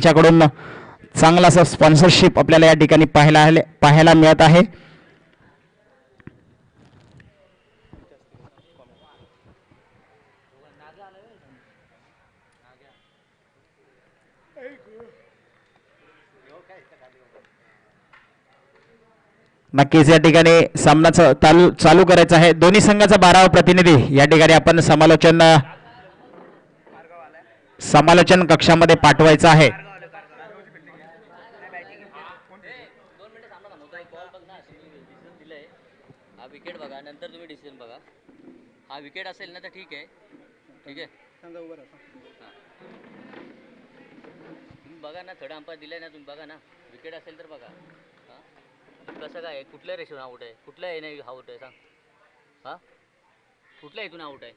त्यांच्याकडून चांगला असा स्पॉन्सरशिप आपल्याला या ठिकाणी पाहायला मिळत आहे. नक्कीच या ठिकाणी सामनाचं चालू करायचं आहे. दोन्ही संघाचा 12वा प्रतिनिधी या ठिकाणी आपण समालोचन कक्षामध्ये पाठवायचा आहे. विकेट बघा, नंतर तुम्ही डिसिजन बघा. हा विकेट असेल ना तर ठीक आहे, ठीक आहे. बघा ना, थर्ड अंपायर दिलाय ना, तुम्ही बघा ना. विकेट असेल तर बघा. कसं काय, कुठल्या रेशून आउट आहे, कुठल्या हे नाही आउट आहे सांग. हा, कुठल्या इथून आउट आहे?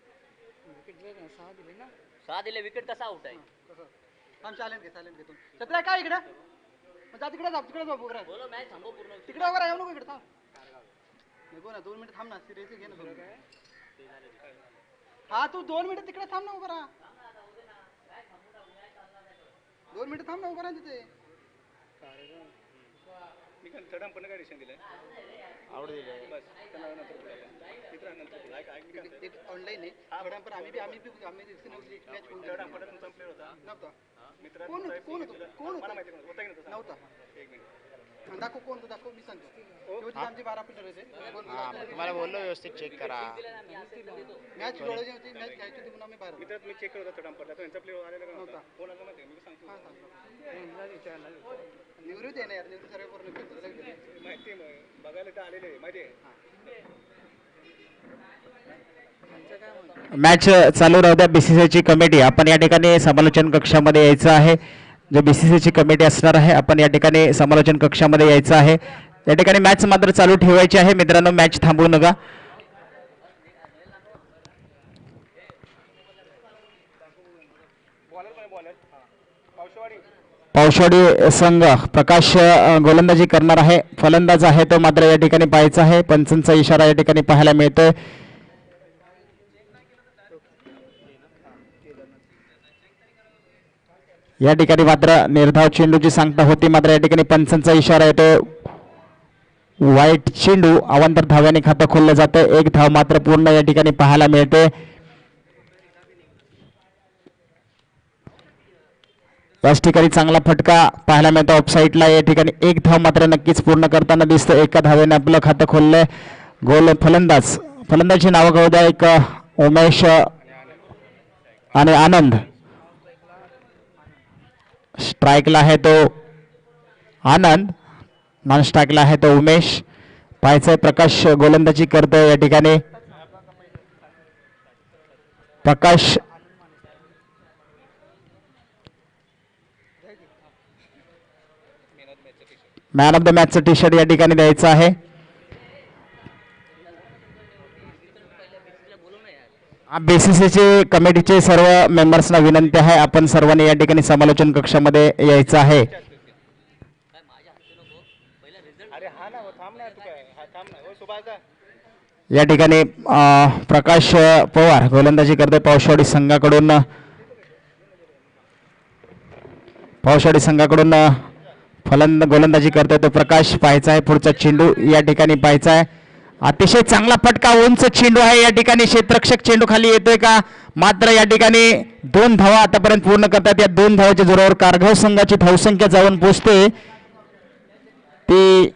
सहा दिले, विकेट कसा आउट आहे? काय इकडे तिकडे जा, तिकडे जाऊ. बोलो मॅच थांबव पूर्ण. तिकडे वगैरे येऊ नको, इकडे थांब. नको ना, 2 मिनिट थांब ना. सिरियस घे ना. हा, तू 2 मिनिट तिकडे थांब ना, उभा राहा. 2 मिनिट थांब ना, उभा राहा तिथे. मी थर्ड अंपायर काय डिसिजन दिलाय? आउट दिले बस, ऑनलाईन आहे. थर्ड अंपायर आम्ही मॅच नव्हता. दाखव कोण तो, दाखव. मी सांगतो आमची 12 प्लेयर होते. तुम्हाला बोललो व्यवस्थित चेक करा. मॅच लढायची होती, मॅच घ्यायची होती म्हणून आम्ही 12. मी चेक करत होता थर्ड अंपायर, त्यांचा प्लेयर आलेला नव्हता. कोणाला माहिती मी सांगतो. निवृत्ती आहे ना यार, निवृत्ती सर्व पूर्ण माहिती बघायला तर आलेले माहिती आहे. मॅच चालू राहू द्या. बीसीसीआयची कमिटी आपण या ठिकाणी समालोचन कक्षामध्ये यायचं आहे. जो बीसीसीआयची कमिटी असणार आहे आपण या ठिकाणी समालोचन कक्षामध्ये यायचं आहे. या ठिकाणी मॅच मात्र चालू ठेवायची आहे मित्रांनो, मॅच थांबवू नका. पावशवाडी संघ प्रकाश गोलंदाजी करणार आहे. फलंदाज आहे तो मात्र या ठिकाणी पाहायचा आहे. पंचांचा इशारा या ठिकाणी पाहायला मिळतोय. या ठिकाणी मात्र निर्धाव चेंडूची सांगता होती, मात्र या ठिकाणी पंचांचा इशारा येतो. वाईट चेंडू अवांतर धाव्याने खातं खोललं जातं. एक धाव मात्र पूर्ण या ठिकाणी पाहायला मिळते. याच ठिकाणी चांगला फटका पाहायला मिळतो ऑफसाईडला. या ठिकाणी एक धाव मात्र नक्कीच पूर्ण करताना दिसतं. एका धावेने आपलं खातं खोललंय. गोल फलंदाजी नावं कळू द्या. एक उमेश आणि आनंद. स्ट्राईकला आहे तो आनंद, नॉन स्ट्राईकला आहे तो उमेश. पाहायचंय प्रकाश गोलंदाजी करतोय या ठिकाणी. प्रकाश मॅन ऑफ द मॅचचं टी शर्ट या ठिकाणी द्यायचं आहे. बीसीसीची कमिटीचे सर्व मेंबर्सना विनंती आहे, आपण सर्वांनी या ठिकाणी समालोचन कक्षामध्ये यायचं आहे. या ठिकाणी प्रकाश पवार गोलंदाजी करतोय पावशवाडी संघाकडून. गोलंदाजी करतोय तो प्रकाश. पाहायचा आहे पुढचा चेंडू या ठिकाणी पाहायचा आहे. अतिशय चांगला फटका, उंच चेंडू आहे या ठिकाणी. क्षेत्ररक्षक चेंडू खाली येतोय का? मात्र या ठिकाणी 2 धावा आतापर्यंत पूर्ण करतात. या 2 धावाच्या जोरावर कारगाव संघाची धावसंख्या जाऊन पोहोचते ती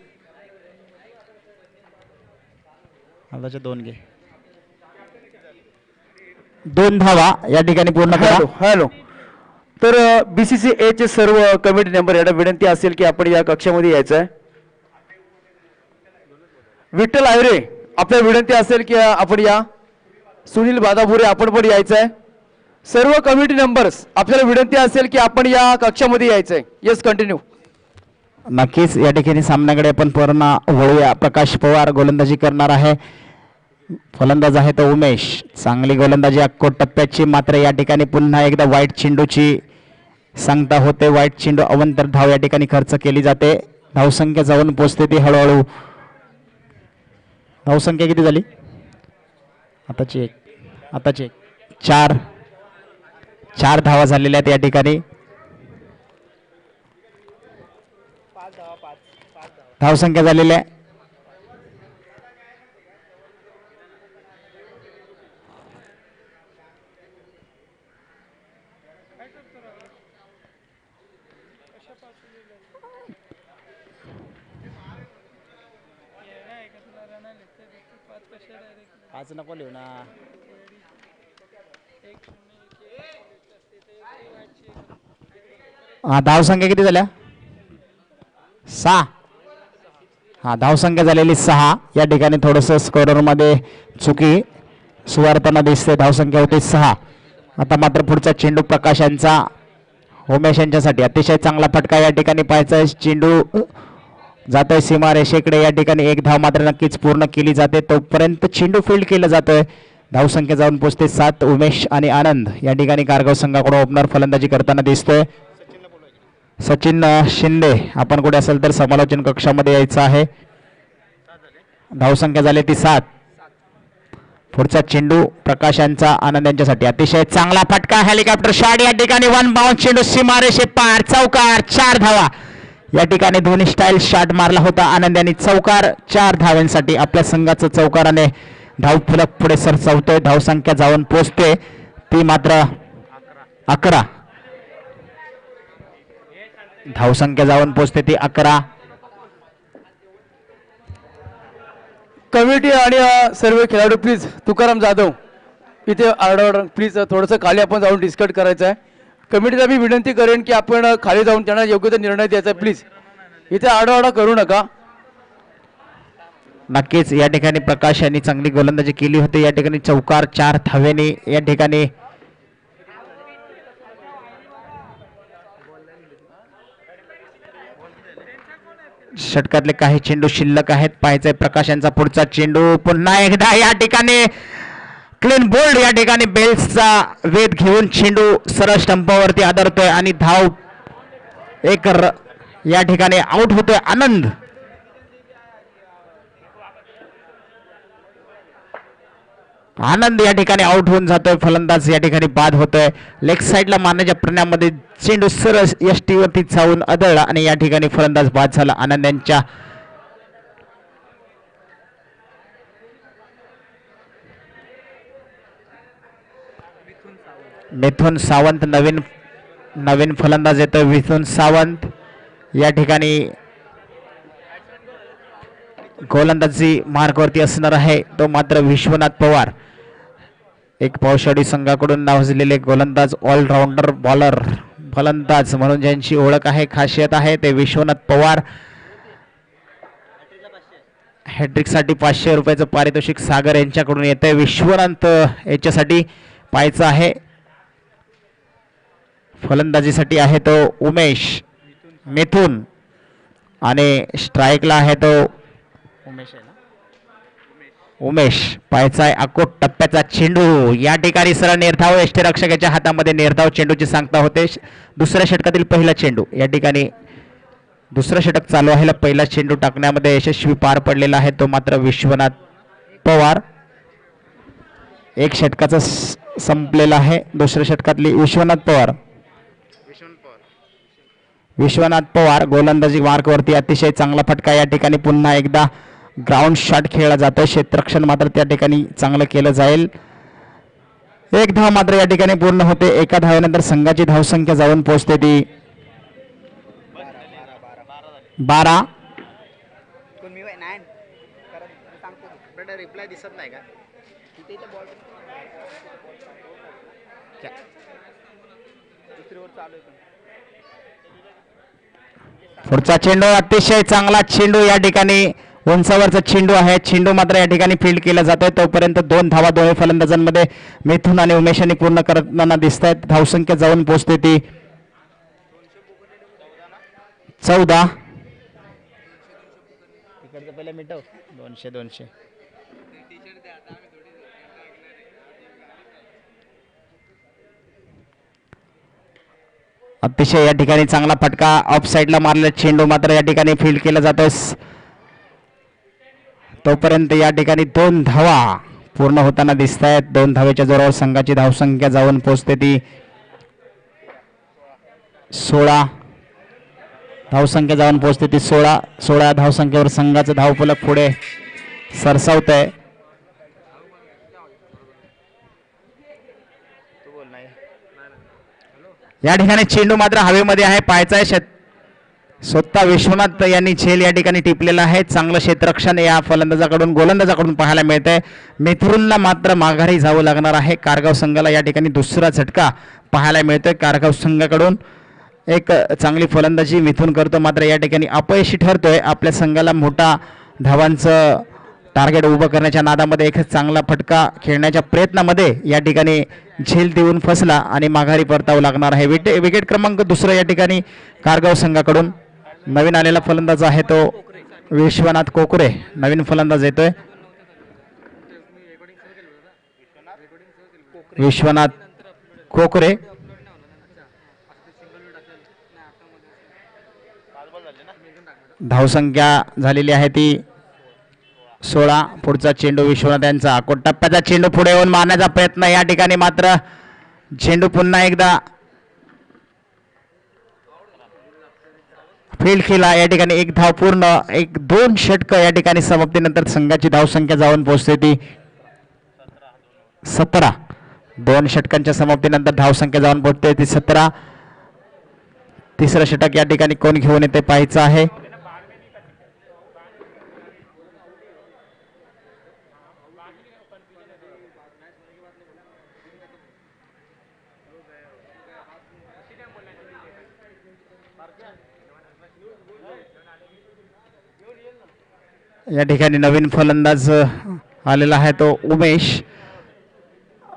2 धावा या ठिकाणी पूर्ण करा. हॅलो, तर बीसीसीआयचे सर्व कमिटी मेंबर यांना विनंती असेल की आपण या कक्षामध्ये यायचं आहे. विठ्ठल आयरे, आपल्या विनंती असेल की आपण या. सुनील बादापुरे, आपण पण यायचं आहे. सर्व कमिटी मेंबर्स आपल्याला विनंती असेल की आपण या कक्षामध्ये यायचं आहे. Yes, continue. नक्कीच या ठिकाणी सामन्याकडे आपण पूर्ण वळूया. प्रकाश पवार गोलंदाजी करणार आहे. फलंदाज आहे तो उमेश. चांगली गोलंदाजी अक्कोट टप्प्याची, मात्र या ठिकाणी पुन्हा एकदा वाईट चेंडूची सांगता होते. वाईट चेंडू अवंतर धाव या ठिकाणी खर्च केली जाते. धावसंख्या जाऊन पोचते ती हळूहळू. धावसंख्या किती झाली आताची? एक 4 धावा झालेल्या आहेत या ठिकाणी. धावसंख्या झालेली आहे पाच नको लिहू ना हा धावसंख्या किती झाल्या 6 हा धावसंख्या झालेली 6 या ठिकाणी थोडस स्कोरर मध्ये चुकी सुवारताना दिसते धावसंख्या होती 6 आता मात्र पुढचा चेंडू प्रकाश यांचा उमेश यांच्यासाठी अतिशय चांगला फटका या ठिकाणी पाहायचा चेंडू जातोय सीमा रेषेकडे या ठिकाणी एक धाव मात्र नक्कीच पूर्ण केली जाते तोपर्यंत चेंडू फील्ड केलं जातोय धावसंख्या जाऊन पोहोचते 7 उमेश आणि आनंद या ठिकाणी कारगाव संघाकडून ओपनर फलंदाजी करताना दिसतोय सचिन शिंदे आपण कुठे असेल तर समालोचन कक्षामध्ये यायचं आहे धावसंख्या झाली ती 7 पुढचा चेंडू प्रकाश यांचा आनंद यांच्यासाठी अतिशय चांगला फटका हेलिकॉप्टर शॉट या ठिकाणी 1 बाउंस चेंडू सीमारेषे पार चौकार 4 धावा या ठिकाणी दोन्ही स्टाईल शॉट मारला होता आनंद यांनी चौकार 4 धावांसाठी आपल्या संघाचं चौकाराने धाव फलक पुढे सरसावतोय धावसंख्या जाऊन पोहोचते ती मात्र 11 धावसंख्या जाऊन पोहोचते ती 11 कमिटी आणि सर्व खेळाडू प्लीज तुकाराम जाधव इथे आरडाओरडा प्लीज थोडंसं खाली आपण जाऊन डिस्कस करायचं आहे कमिटीला मी विनंती करेन की आपण खाली जाऊन त्यांना योग्य ते निर्णय द्यायचा आहे प्लीज इथे आरडाओरडा करू नका नक्कीच या ठिकाणी प्रकाश यांनी चांगली गोलंदाजी केली होती या ठिकाणी चौकार 4 धावेने या ठिकाणी षटकातले काही चेंडू शिल्लक आहेत पाहायचंय प्रकाशांचा पुढचा चेंडू पुन्हा एकदा या ठिकाणी क्लीन बोल्ड या ठिकाणी बेल्सचा वेध घेऊन चेंडू सरळ स्टंपावरती आदरतोय आणि धाव एक या ठिकाणी आउट होतोय आनंद आनंद या ठिकाणी आउट होऊन जातोय फलंदाज या ठिकाणी बाद होतोय लेग साइडला मारण्याच्या प्रयत्नामध्ये चेंडू सरळ यष्टीवरती जाऊन आदळला आणि या ठिकाणी फलंदाज बाद झाला आनंद यांच्या मिथुन सावंत नवीन फलंदाज येतोय मिथुन सावंत या ठिकाणी गोलंदाजी मार्गावरती असणार आहे तो मात्र विश्वनाथ पवार एक पौषाडी संघाकडून नावाजलेले गोलंदाज ऑलराऊंडर बॉलर फलंदाज म्हणून ज्यांची ओळख आहे खासियत आहे ते विश्वनाथ पवार हॅट्रिकसाठी 500 रुपयाचं पारितोषिक सागर यांच्याकडून येतंय विश्वनाथ याच्यासाठी पाहायचं आहे फलंदाजीसाठी आहे तो उमेश मिथुन आणि स्ट्राईकला आहे तो उमेश पाहायचा आहे अकोट टप्प्याचा चेंडू या ठिकाणी सरळ निर्धाव यष्टीरक्षकाच्या हातामध्ये निर्धाव चेंडूची सांगता होते दुसऱ्या षटकातील पहिला चेंडू या ठिकाणी दुसरं षटक चालू आहे पहिला चेंडू टाकण्यामध्ये यशस्वी पार पडलेला आहे तो मात्र विश्वनाथ पवार एक षटकाचा संपलेला आहे दुसऱ्या षटकातली विश्वनाथ पवार गोलंदाजी मार्कवरती अतिशय चांगला फटका या ठिकाणी पुन्हा एकदा ग्राउंड शॉट खेळला जातोय क्षेत्ररक्षण मात्र त्या ठिकाणी चांगलं केलं जाईल एक धाव मात्र या ठिकाणी पूर्ण होते एका धावेनंतर संघाची धावसंख्या जाऊन पोहोचते ती 12 रिप्लाय दिसत नाही का पुढचा चेंडू अतिशय चांगला चेंडू या ठिकाणी उंचावरचा चेंडू आहे चेंडू मात्र या ठिकाणी फील्ड केला जातोय तोपर्यंत 2 धावा दोन्ही फलंदाजांमध्ये मिथुन आणि उमेशांनी पूर्ण करताना दिसत आहेत धावसंख्या जाऊन पोहोचते ती 14 पहिला मिटव 200 अतिशय या ठिकाणी चांगला फटका ऑफ साइडला मारलेला चेंडू मात्र या ठिकाणी फील्ड केला जातोय तोपर्यंत या ठिकाणी 2 धावा पूर्ण होताना दिसत आहेत 2 धावेच्या जोरावर संघाची धावसंख्या जाऊन पोहोचते ती 16 धावसंख्या जाऊन पोहोचते ती 16 धावसंख्येवर संघाचं धावफलक पुढे सरसावत आहे. या ठिकाणी चेंडू मात्र हवेमध्ये आहे. पाहायचा आहे स्वतः विश्वनाथ यांनी झेल या ठिकाणी टिपलेला आहे. चांगलं क्षेत्ररक्षण या फलंदाजाकडून गोलंदाजाकडून पाहायला मिळतंय. मिथुनला मात्र माघारी जावं लागणार आहे. कारगाव संघाला या ठिकाणी दुसरा झटका पाहायला मिळतोय. कारगाव संघाकडून एक चांगली फलंदाजी मिथुन करतो, मात्र या ठिकाणी अपयशी ठरतोय. आपल्या संघाला मोठा धावांचं टार्गेट उभं करण्याच्या नादामध्ये एक चांगला फटका खेळण्याच्या प्रयत्नामध्ये या ठिकाणी झेल देऊन फसला आणि माघारी परतावं लागणार आहे. विकेट क्रमांक दुसरा या ठिकाणी कारगाव संघाकडून. नवीन आलेला फलंदाज आहे तो विश्वनाथ कोकरे. नवीन फलंदाज येतोय विश्वनाथ कोकरे. धावसंख्या झालेली आहे ती 16. पुढचा चेंडू विश्वनाथ यांचा. आकोट टप्प्याचा चेंडू पुढे येऊन मारण्याचा प्रयत्न. या ठिकाणी मात्र चेंडू पुन्हा एकदा फील्ड केला. या ठिकाणी एक धाव पूर्ण. 2 षटकं या ठिकाणी समाप्तीनंतर संघाची धावसंख्या जाऊन पोहोचते ती 17. 2 षटकांच्या समाप्तीनंतर धावसंख्या जाऊन पोहोचते ती 17. तिसरं षटक या ठिकाणी कोण घेऊन येते पाहायचं आहे. या ठिकाणी नवीन फलंदाज आलेला आहे तो उमेश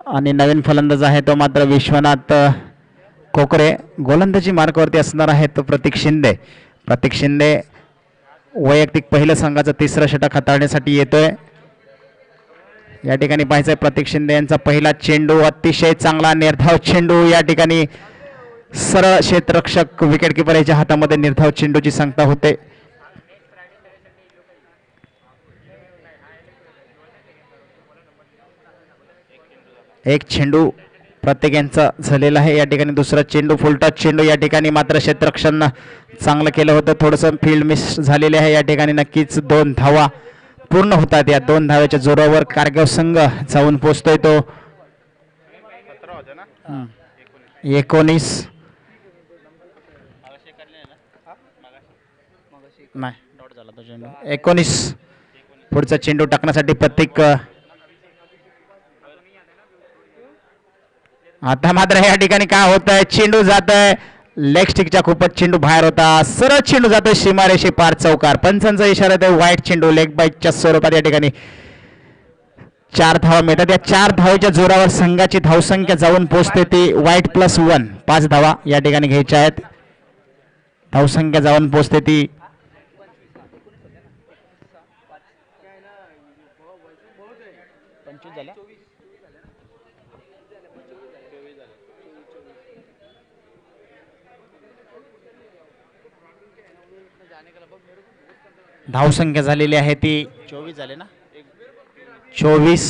आणि नवीन फलंदाज आहे तो मात्र विश्वनाथ कोकरे. गोलंदाजी मार्कावरती असणार आहे तो प्रतीक शिंदे. प्रतीक शिंदे वैयक्तिक पहिलं संघाचं तिसरं षटक हाताळण्यासाठी येतोय. या ठिकाणी पाहायचंय प्रतीक शिंदे यांचा पहिला चेंडू अतिशय चांगला निर्धाव चेंडू. या ठिकाणी सरळ क्षेत्ररक्षक विकेट किपर याच्या हातामध्ये निर्धाव चेंडूची सांगता होते. एक चेंडू प्रत्येकांचा झालेला आहे. या ठिकाणी दुसरा चेंडू फुल टच चेंडू. या ठिकाणी मात्र क्षेत्ररक्षण चांगलं केलं होतं. थोडंसं फील्ड मिस झालेले आहे. या ठिकाणी नक्कीच 2 धावा पूर्ण होतात. या 2 धाव्याच्या जोरावर कारगाव संघ जाऊन पोचतोय तो 19. नाही डॉट झाला तो चेंडू. 19. पुढचा चेंडू टाकण्यासाठी प्रत्येक. आता मात्र या ठिकाणी काय होत आहे, चेंडू जात आहे लेग स्टिकच्या खूपच चेंडू बाहेर होता. सरळ चेंडू जातोय सीमारेषे पार चौकार. पंचांचा इशारा आहे वाईट चेंडू लेग बाईटच्या स्वरूपात. या ठिकाणी 4 धावा मिळतात. या 4 धावेच्या जोरावर संघाची धावसंख्या जाऊन पोहोचते ती वाईट +1. 5 धावा या ठिकाणी घ्यायच्या आहेत. धावसंख्या जाऊन पोहोचते ती धावसंख्या झालेली आहे ती 24 झाले ना 24.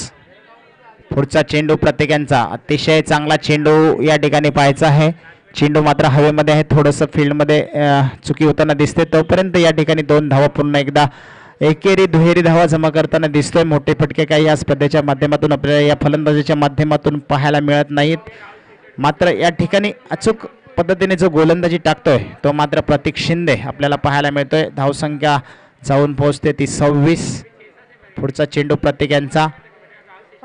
पुढचा चेंडू प्रत्येकांचा. अतिशय चांगला चेंडू या ठिकाणी पाहायचा आहे. चेंडू मात्र हवेमध्ये आहे. थोडंसं फील्डमध्ये चुकी होताना दिसते. तोपर्यंत या ठिकाणी 2 धावा पुन्हा एकदा एकेरी दुहेरी धावा जमा करताना दिसतोय. मोठे फटके काही या स्पर्धेच्या माध्यमातून आपल्याला या फलंदाजीच्या माध्यमातून पाहायला मिळत नाहीत. मात्र या ठिकाणी अचूक पद्धतीने जो गोलंदाजी टाकतोय तो मात्र प्रतीक शिंदे आपल्याला पाहायला मिळतोय. धावसंख्या जाऊन पोहोचते ती 26. पुढचा चेंडू प्रत्येकांचा.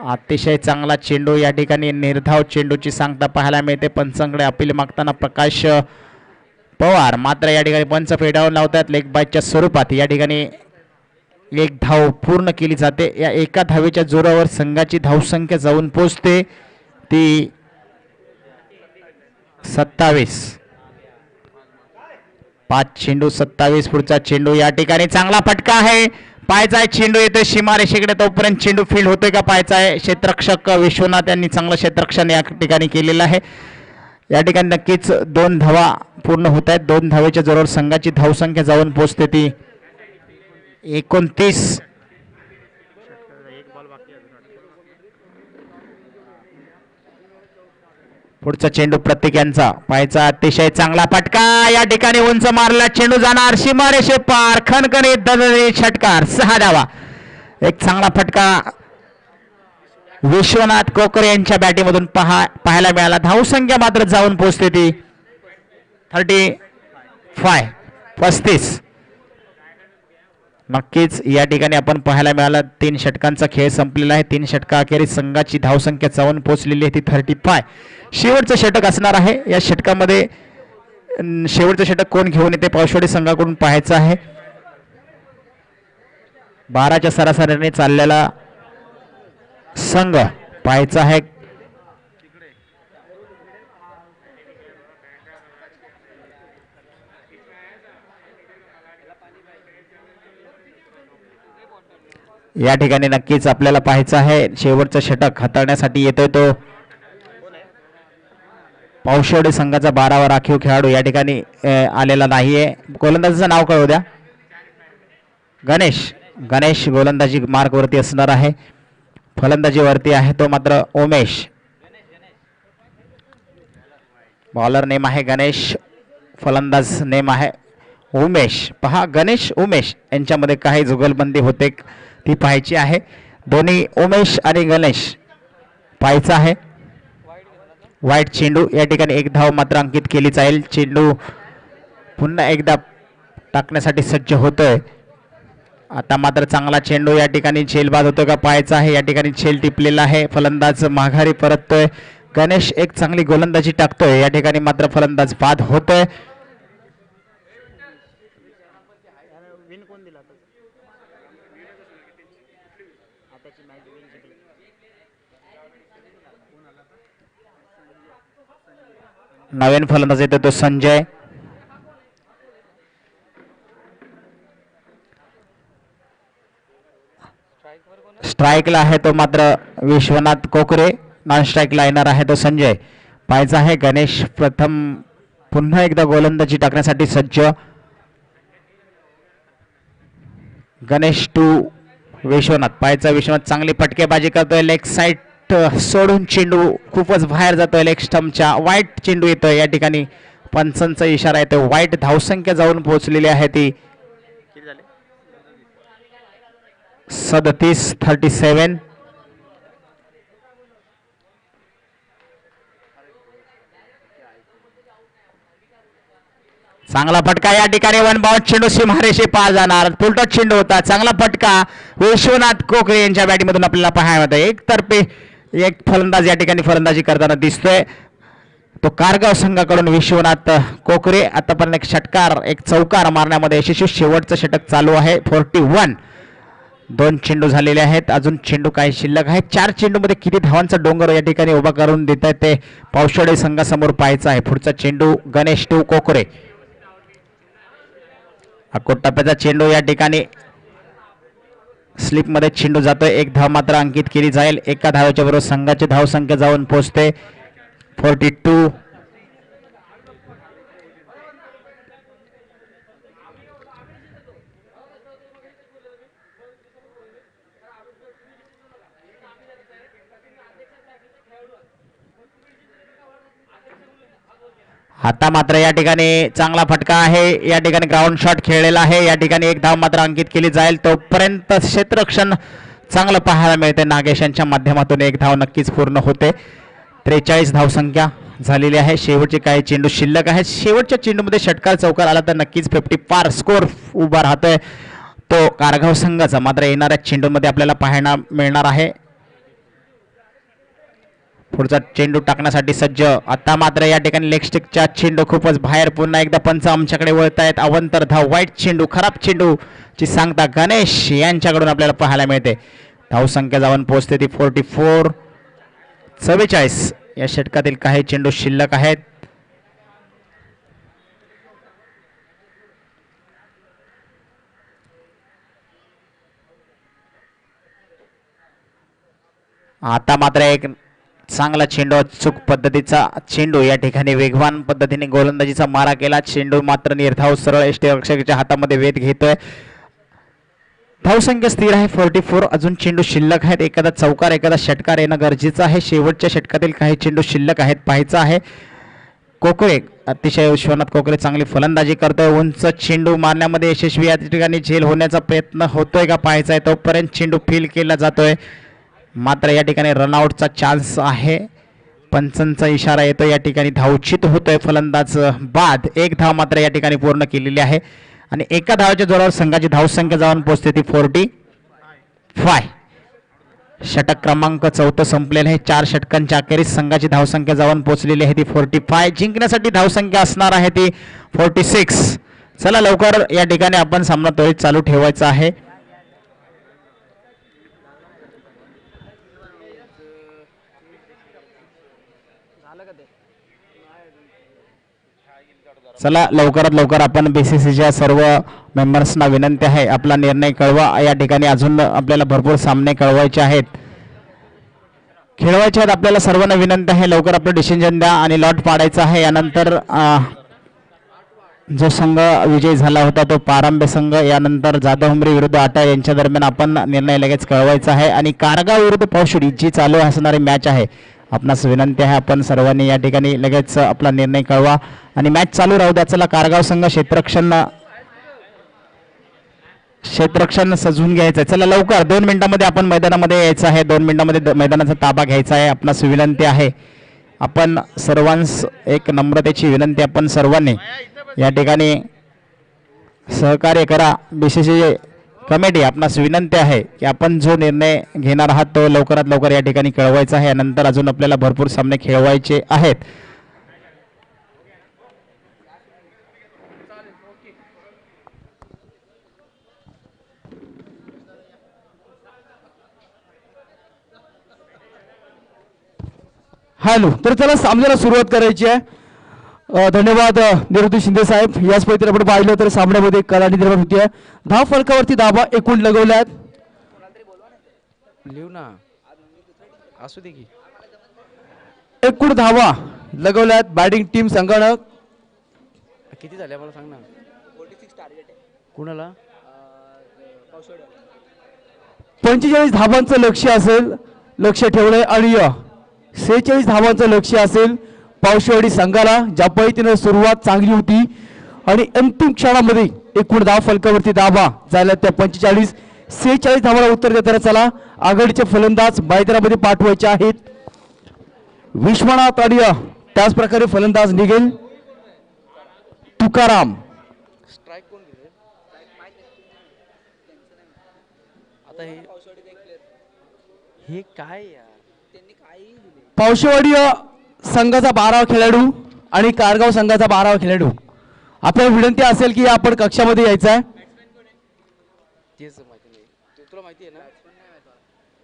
अतिशय चांगला चेंडू या ठिकाणी निर्धाव चेंडूची सांगता पाहायला मिळते. पंचांकडे अपील मागताना प्रकाश पवार मात्र या ठिकाणी पंच फेडावून लावतात लेग बाईटच्या स्वरूपात. या ठिकाणी 1 धाव पूर्ण केली जाते. या एका धावेच्या जोरावर संघाची धावसंख्या जाऊन पोहोचते ती 27. 5 चेंडू 27. पुढचा चेंडू या ठिकाणी चांगला फटका आहे. पाहायचा आहे चेंडू येतोय सीमारेषेकडे. तोपर्यंत चेंडू फील्ड होतोय का पाहायचा आहे. क्षेत्ररक्षक विश्वनाथ यांनी चांगलं क्षेत्ररक्षण या ठिकाणी केलेलं आहे. या ठिकाणी नक्कीच 2 धावा पूर्ण होत आहेत. 2 धावेच्या जोरावर संघाची धावसंख्या जाऊन पोहोचते ती 29. पुढचा चेंडू प्रत्येक यांचा पायचा अतिशय चांगला फटका या ठिकाणी उंच मारला चेंडू जाणार सीमारेषे पार खणखणीत दणदणीत षटकार 6 धावा. एक चांगला फटका विश्वनाथ कोकरे यांच्या बॅटीमधून पाहायला मिळाला. धावसंख्या मात्र जाऊन पोहोचते ती 35. नक्कीच या ठिकाणी आपण पाहायला मिळाला 3 षटकांचा खेळ संपलेला आहे. 3 षटका अखेरीस संघाची धावसंख्या जाऊन पोहोचलेली आहे ती 35. शेवटचं षटक असणार आहे. या षटकामध्ये शेवटचं षटक कोण घेऊन येते पावशेवाडी संघाकडून पाहायचं आहे. 12च्या सरासरीने चाललेला संघ पाहायचा आहे. या ठिकाणी नक्कीच आपल्याला पाहायचं आहे शेवटचं षटक हाताळण्यासाठी येतोय तो पावशेवाडी संघाचा 12वा राखीव खेळाडू या ठिकाणी आलेला नाहीये. गोलंदाजाचं नाव कळू द्या. गणेश गोलंदाजी मार्क वरती असणार आहे. फलंदाजी वरती आहे तो मात्र उमेश. बॉलर नेम आहे गणेश, फलंदाज नेम आहे उमेश. पहा गणेश उमेश यांच्यामध्ये काही जुगलबंदी होते ती पाहायची आहे. दोन्ही उमेश आणि गणेश पाहायचा आहे. वाईट चेंडू या ठिकाणी 1 धाव मात्र अंकित केली जाईल. चेंडू पुन्हा एकदा टाकण्यासाठी सज्ज होतोय. आता मात्र चांगला चेंडू या ठिकाणी झेलबाद होतोय का पाहायचा आहे. या ठिकाणी झेल टिपलेला आहे. फलंदाज माघारी परततोय. गणेश एक चांगली गोलंदाजी टाकतोय. या ठिकाणी मात्र फलंदाज बाद होतोय. नवीन फलंदाज येतो तो संजय. स्ट्राईकला आहे तो मात्र विश्वनाथ कोकरे. नॉन स्ट्राईकला येणार आहे तो संजय. पाहायचा आहे गणेश प्रथम पुन्हा एकदा गोलंदाजी टाकण्यासाठी सज्ज. गणेश टू विश्वनाथ. पाहायचा विश्वनाथ चांगली फटकेबाजी करतोय. लेग साईड सोडून चेंडू खूपच बाहेर जातोय. लेग स्टंपच्या वाईट चेंडू येतोय. या ठिकाणी पंचांचा इशारा येतोय. वाईट धावसंख्या जाऊन पोहोचलेली आहे ती 37. चांगला फटका या ठिकाणी 1 बाउंड चेंडू सीमारेषे पार जाणार. फुलटॉस चेंडू होता. चांगला फटका विश्वनाथ कोकरे यांच्या बॅटीमधून आपल्याला पाहायला मिळतोय. एकतर्फे एक फलंदाज या ठिकाणी फलंदाजी करताना दिसतोय तो कारगाव संघाकडून विश्वनाथ कोकरे. आतापर्यंत एक षटकार एक चौकार मारण्यामध्ये यशस्वी. शेवटचं षटक चालू आहे. 41. 2 चेंडू झालेले आहेत. अजून चेंडू काही शिल्लक आहेत. 4 चेंडूमध्ये किती धावांचा डोंगर या ठिकाणी उभा करून देत आहेत ते पावशेवाडी संघासमोर पाहायचं आहे. पुढचा चेंडू गणेश टू कोकरे. अकोट टप्प्याचा चेंडू या ठिकाणी स्लिपमध्ये चेंडू जातोय. 1 धाव मात्र अंकित केली जाईल. एका धावेच्या बरोबर संघाची धावसंख्या जाऊन पोहोचते 42. आता मात्र या ठिकाणी चांगला फटका आहे. या ठिकाणी ग्राउंड शॉट खेळलेला आहे. या ठिकाणी 1 धाव मात्र अंकित केली जाईल. तोपर्यंत क्षेत्ररक्षण चांगलं पाहायला मिळते. नागेश यांच्या माध्यमातून 1 धाव नक्कीच पूर्ण होते. 43 धावसंख्या झालेली आहे. शेवटचे काही चेंडू शिल्लक आहेत. शेवटच्या चेंडूमध्ये षटकार चौकार आला तर नक्कीच 50 पार स्कोर उभा राहतोय तो कारगाव संघाचा. मात्र येणाऱ्या चेंडूमध्ये आपल्याला पाहायला मिळणार आहे. पुढचा चेंडू टाकण्यासाठी सज्ज. आता मात्र या ठिकाणी लेग स्टिकच्या चेंडू खूपच बाहेर. पुन्हा एकदा पंच आमच्याकडे वळतायत. अवंतर धाव. वाईट चेंडू खराब चेंडूची सांगता गणेश यांच्याकडून आपल्याला पाहायला मिळते. धावसंख्या जाऊन पोहोचते ती 44. 44 या षटकातील काही चेंडू शिल्लक आहेत. आता मात्र एक चांगला चेंडू चूक पद्धतीचा चेंडू या ठिकाणी वेगवान पद्धतीने गोलंदाजीचा मारा केला. चेंडू मात्र निर्धाव सरळ यष्टीरक्षकाच्या हातामध्ये वेध घेतोय. धावसंख्या स्थिर आहे 44. अजून चेंडू शिल्लक आहेत. एखादा चौकार एखादा षटकार येणं गरजेचं आहे. शेवटच्या षटकातील काही चेंडू शिल्लक आहेत, पाहायचं आहे. कोकळे अतिशय विश्वनाथ कोकळे चांगली फलंदाजी करतोय. उंच चेंडू मारण्यामध्ये यशस्वी या ठिकाणी झेल होण्याचा प्रयत्न होतोय का पाहायचा आहे. तोपर्यंत चेंडू फील केला जातोय, मात्र या ठिकाणी रनआउटचा चान्स आहे. पंचांचा इशारा येतो. या ठिकाणी धावचित होतोय फलंदाज बाद. एक धाव मात्र या ठिकाणी पूर्ण केलेली आहे आणि एका धावाच्या जोरावर संघाची धावसंख्या जाऊन पोहोचते ती 45. षटक क्रमांक 14 संपलेलं आहे. 4 षटकांच्या अखेरीस संघाची धावसंख्या जाऊन पोहोचलेली आहे ती 45. जिंकण्यासाठी धावसंख्या असणार आहे ती 46. चला लवकर या ठिकाणी आपण सामना त्वरित चालू ठेवायचा आहे. चला लवकरात लवकर आपण BCCच्या सर्व मेंबर्सना विनंती आहे, आपला निर्णय कळवा. या ठिकाणी अजून आपल्याला भरपूर सामने कळवायचे आहेत, खेळवायचे आहेत. आपल्याला सर्वांना विनंती आहे लवकर आपलं डिसिजन द्या आणि लॉट पाडायचा आहे. यानंतर जो संघ विजयी झाला होता तो पारंबे संघ, यानंतर जाधव हुमरी विरुद्ध आटा यांच्या दरम्यान आपण निर्णय लगेच कळवायचा आहे. आणि कारगाव विरुद्ध पौशुडी जी चालू असणारी मॅच आहे, आपणास विनंती आहे आपण सर्वांनी या ठिकाणी लगेच आपला निर्णय कळवा आणि मॅच चालू राहू द्या. चला कारगाव संघ क्षेत्ररक्षण सजवून घ्यायचं आहे. चला लवकर 2 मिनिटांमध्ये आपण मैदानामध्ये यायचं आहे. 2 मिनिटांमध्ये मैदानाचा ताबा घ्यायचा आहे. आपणास विनंती आहे, आपण सर्वांस एक नम्रतेची विनंती, आपण सर्वांनी या ठिकाणी सहकार्य करा. BCC कमिटी आपणास विनंती आहे की आपण जो निर्णय घेणार आहात तो लवकरात लवकर या ठिकाणी कळवायचा आहे. यानंतर अजून आपल्याला भरपूर सामने खेळवायचे आहेत. हॅलो, तर चला सामन्याला सुरुवात करायची आहे. धन्यवाद निवृत्ती शिंदे साहेब. याच पैकी आपण पाहिलं तर सामन्यामध्ये कलानी निर्माण होती आहे. धाव फलकावरती धाबा एकूण लगवल्यात. लिहू ना, असू दे की. एकूण धावा लगवल्यात बॅटिंग टीम संगणक. किती झाल्या मला सांग ना. 46 टार्गेट आहे कुणाला? 45 धावांचं लक्ष ठेवलंय आणि 46 धावांचं लक्ष असेल पावशेवाडी संघाला. ज्या पद्धतीनं सुरुवात चांगली होती आणि अंतिम क्षणामध्ये एकूण धाव फलकावरती धावा झाल्या त्या 45. 46 धावाला उत्तर देताना चला आघाडीचे फलंदाज मैदानामध्ये पाठवायचे आहेत. विश्वनाथ आणि त्याच प्रकारे फलंदाज निघेल तुकाराम. स्ट्राइक कोण घेईल आता? हे काय यार, पावशेवाडी संघाचा 12वा खेळाडू आणि कारगाव संघाचा 12वा खेळाडू. आपल्याला विनंती असेल की आपण कक्षामध्ये यायचं आहे. तेच माहिती नाही, तुला माहिती आहे ना.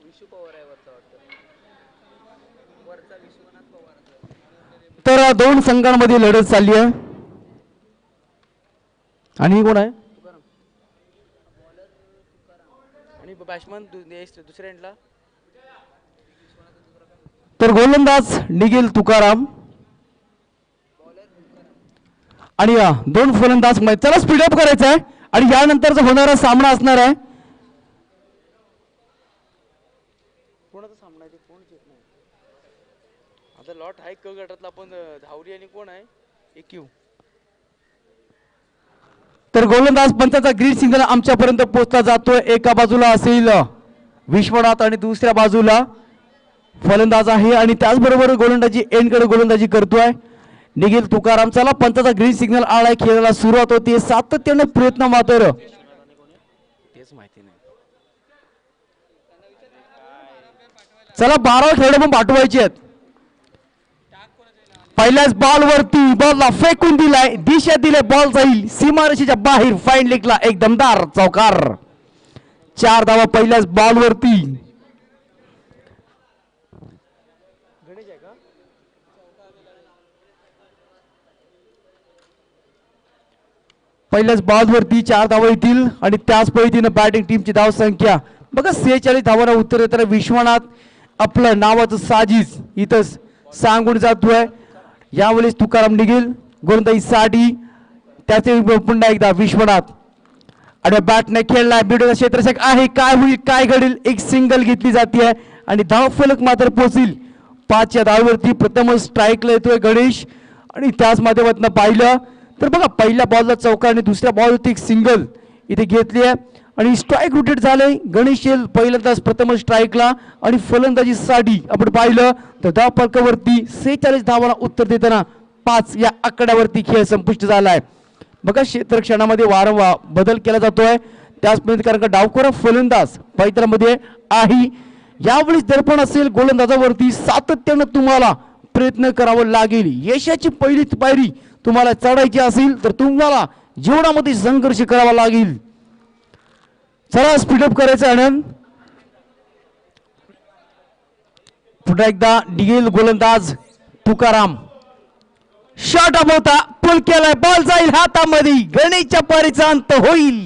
विशू पवार आहे वरचा विश्वनाथ पवार. तर 2 संघांमध्ये लढत चालली आहे. आणि ही कोण आहे? आणि बॅट्समन दुसऱ्या एंडला. तर गोलंदाज निघेल तुकाराम आणि 2 फलंदाज. चला स्पीडअप करायचं आहे आणि यानंतरचा होणारा सामना असणार आहे. कोणाचा सामना आहे ते कोण येत नाही आता. लॉट आहे क गटातला आपण धावरी आणि कोण आहे एकयू. तर गोलंदाज पंचाचा ग्रीन सिग्नल आमच्यापर्यंत पोहोचला जातोय. एका बाजूला असेल विश्वनाथ आणि दुसऱ्या बाजूला फलंदाज आहे आणि त्याचबरोबर गोलंदाजी एंडकडे गोलंदाजी करतोय निघेल तुकाराम. चला पंचाचा ग्रीन सिग्नल आलाय, खेळायला सुरुवात होती. सातत्याने प्रयत्न मात्र तेच माहिती नाही. चला 12 खेळाडू पण पाठवायचे आहेत. पहिल्याच बॉल वरती बॉलला फेकून दिलाय, दिशा दिले, बॉल जाईल सीमारेषेच्या बाहेर. फाईन लेगला एक दमदार चौकार. 4 धावा पहिल्याच बॉल वरती. पहिल्याच बॉलवरती 4 धावा येतील आणि त्याच पद्धतीनं बॅटिंग टीमची धाव संख्या बघा 46 धावांना उत्तर देताना विश्वनाथ आपलं नावाचं साजिश इथं सांगून जातोय. यावेळेस तुकाराम निघेल गोलंदाजीसाठी. त्याचे पुन्हा एकदा विश्वनाथ आणि बॅटने खेळलाय बिडोचा क्षेत्ररक्षक आहे. काय होईल काय घडेल. एक सिंगल घेतली जाते आणि धाव फलक मात्र पोहोचील 5 या धावेवरती. प्रथम स्ट्राईकला येतोय गणेश आणि त्याच माध्यमातून पाहिलं तर बघा पहिल्या बॉलला चौकार आणि दुसऱ्या बॉलवरती एक सिंगल इथे घेतली आहे आणि स्ट्राईक रोटेट झालंय. गणेश येईल पहिल्यांदाच प्रथम स्ट्राईकला आणि फलंदाजीसाठी आपण पाहिलं तर धाव फलकावरती 46 धावांना उत्तर देताना 5 या आकड्यावरती खेळ संपुष्ट झालाय. बघा क्षेत्ररक्षणामध्ये वारंवार बदल केला जातोय. त्याचप्रमाणे कारण का डावखोरा फलंदाज पैत्रामध्ये आहे. यावेळी दर्पण असेल गोलंदाजावरती सातत्यानं तुम्हाला प्रयत्न करावा लागेल. यशाची पहिली पायरी तुम्हाला चढायची असेल तर तुम्हाला जीवनामध्ये संघर्ष करावा लागेल. चला स्पीडअप करायचं आनंद. पुन्हा एकदा डिगेल गोलंदाज तुकाराम शॉट होता पुल केलाय. बॉल जाईल हातामध्ये. गणेशच्या पारीचा अंत होईल.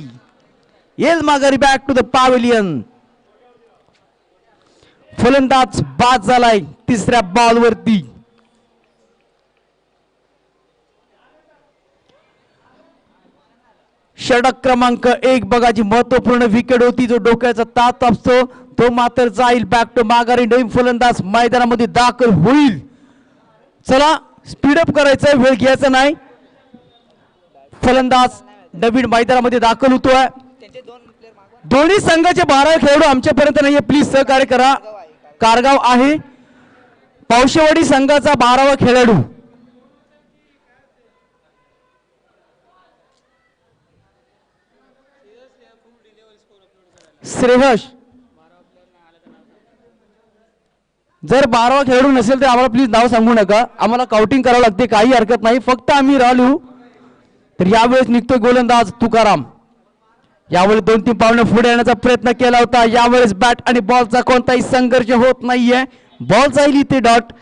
येईल माघारी बॅक टू द पॅव्हिलियन. फलंदाज बाद झालाय तिसऱ्या बॉलवरती. षटक क्रमांक 1 बघा जी महत्वपूर्ण विकेट होती. जो डोक्याचा ताप असतो तो मात्र जाईल बॅक टू माघारी. नवीन फलंदाज मैदानामध्ये दाखल होईल. चला स्पीडअप करायचं वेळ घ्यायचा नाही. फलंदाज नवीन मैदानामध्ये दाखल होतोय. दोन्ही संघाचे 12 खेळाडू आमच्यापर्यंत नाहीये. प्लीज सहकार्य करा. कारगाव आहे. पावशेवाडी संघाचा 12वा खेळाडू श्रेयश. जर 12वा खेळाडू नसेल तर आम्हाला प्लीज नाव सांगू नका. आम्हाला काउंटिंग करावं लागते. काही हरकत नाही. फक्त आम्ही राहिलो तर यावेळेस निघतोय गोलंदाज तुकाराम. यावेळेस 2-3 पावलं पुढे येण्याचा प्रयत्न केला होता. यावेळेस बॅट आणि बॉलचा कोणताही संघर्ष होत नाहीये. बॉल जाईल इथे डॉट.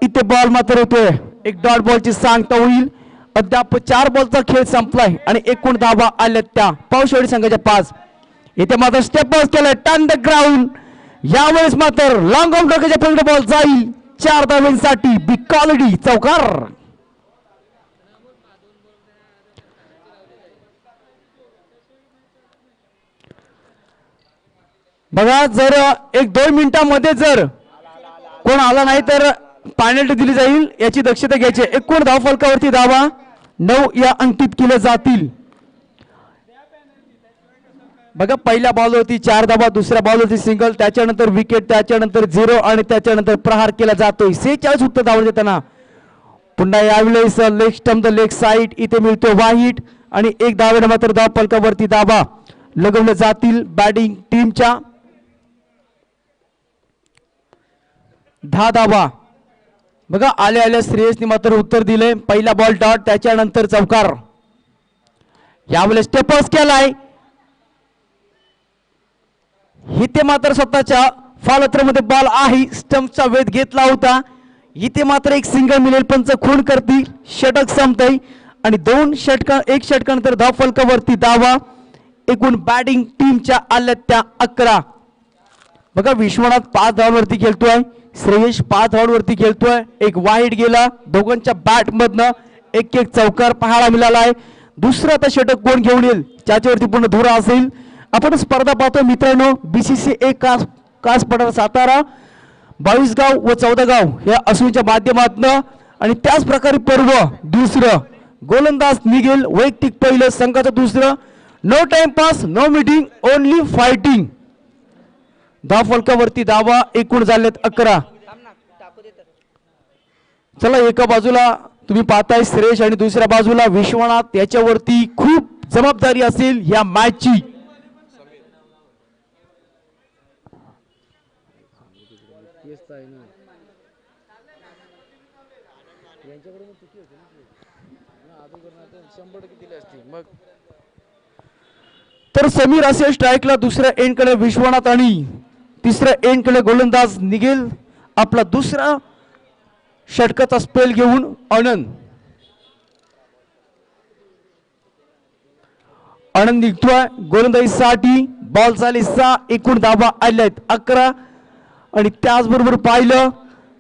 इथे बॉल मात्र होतोय. एक डॉट बॉलची सांगता होईल. अद्याप 4 बॉलचा खेळ संपलाय आणि एकूण धावा आल्या त्या पावशेवाडी संघाच्या 5. इथे मात्र स्टेप बॉल केलाय टर्न द ग्राउंड. यावेळेस मात्र लॉंग ऑन डोक्याच्या पलीकडे बॉल जाईल 4 धावांसाठी. बिग क्वालिटी चौकार. बघा जर 1-2 मिनिटांमध्ये जर कोण आला नाही तर पेनल्टी दिली जाईल. याची दक्षता घ्यायची. एकूण धाव फलकावरती धावा 9 या अंकित केल्या जातील. बघा पहिल्या बॉलवरती 4 धावा. दुसऱ्या बॉलवरती सिंगल. त्याच्यानंतर विकेट. त्याच्यानंतर 0 आणि त्याच्यानंतर प्रहार केला जातोय. 46 उत्तर धावा देताना पुन्हा यावेळेस leg stump the leg side इथे मिळतोय वाईट आणि 1 धावेने मात्र धाव फलकावरती धावा लगवल्या जातील बॅटिंग टीमच्या. 10 धावा. बघा आल्या आल्या श्रेयसने मात्र उत्तर दिले. पहिला बॉल डॉट. त्याच्यानंतर चौकार. यावेळेस स्टेपस केलाय. इथे मात्र स्वतःच्या फॉलोथ्रोमध्ये बॉल आहे. स्टंपचा वेध घेतला होता. इथे मात्र एक सिंगल मिळेल. पंच खून करतील. षटक संपतय आणि 2 षटका 1 षटकानंतर धाव फलकावरती धावा एकूण बॅटिंग टीमच्या आल्या त्या 11. बघा विश्वनाथ 5 धावांवरती खेळतोय. श्रेयश 5 धावांवरती खेळतोय. एक वाईट गेला. दोघांच्या बॅट मधनं एक चौकार पाहायला मिळालाय. दुसरं आता षटक कोण घेऊन येईल त्याच्यावरती पूर्ण धोरा असेल. आपण स्पर्धा पाहतोय मित्रांनो. BCCA कास पठार सातारा 22 गाव व 14 गाव या असूनच्या माध्यमातून आणि त्याच प्रकारे पर्व दुसरं गोलंदाज निघेल वैयक्तिक पहिलं संघाचं दुसरं. No time pass no meeting only fighting. धाव फलकावरती धावा एकूण झालेत 11. चला एका बाजूला तुम्ही पाहताय श्रेयश आणि दुसऱ्या बाजूला विश्वनाथ. याच्यावरती खूप जबाबदारी असेल या मॅचची. तर समीर असेल स्ट्राईकला. दुसऱ्या एंडकडे विश्वनाथ आणि तिसऱ्या एंडकडे गोलंदाज निघेल आपला दुसरा षटकाचा स्पेल घेऊन आनंद. आनंद निघतोय गोलंदाजीसाठी. बॉल झाले 6. एकूण धावा आल्या आहेत 11 आणि त्याचबरोबर पाहिलं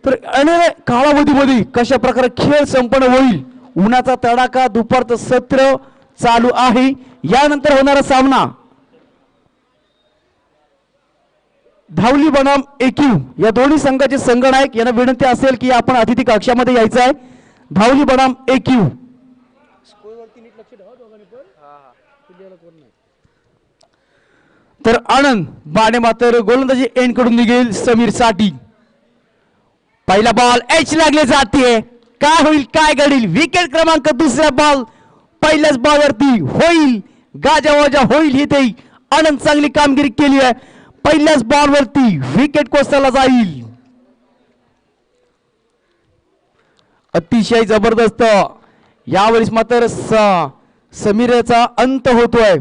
तर अनेक कालावधीमध्ये कशा प्रकारे खेळ संपन्न होईल. उन्हाचा तडाखा, दुपारचं सत्र चालू आहे. यानंतर होणारा सामना धावली बनाम एकीव या दोन्ही संघाचे संघनायक यांना विनंती असेल की आपण अतिथी कक्षामध्ये यायचं आहे. धावली बनाम एकीव. तर आनंद बाणे मात्र गोलंदाजी एंड कडून निघेल समीर साठी. पहिला बॉल एच लागले जाते. काय होईल, काय घडेल. विकेट क्रमांक दुसऱ्या बॉल पहिल्याच बॉलवरती होईल गाजावाजा होईल. इथे आनंद चांगली कामगिरी केली आहे. पहिल्याच बॉलवरती विकेट कोसळला जाईल. अतिशय जबरदस्त. यावेळेस मात्र समीरचा अंत होतोय.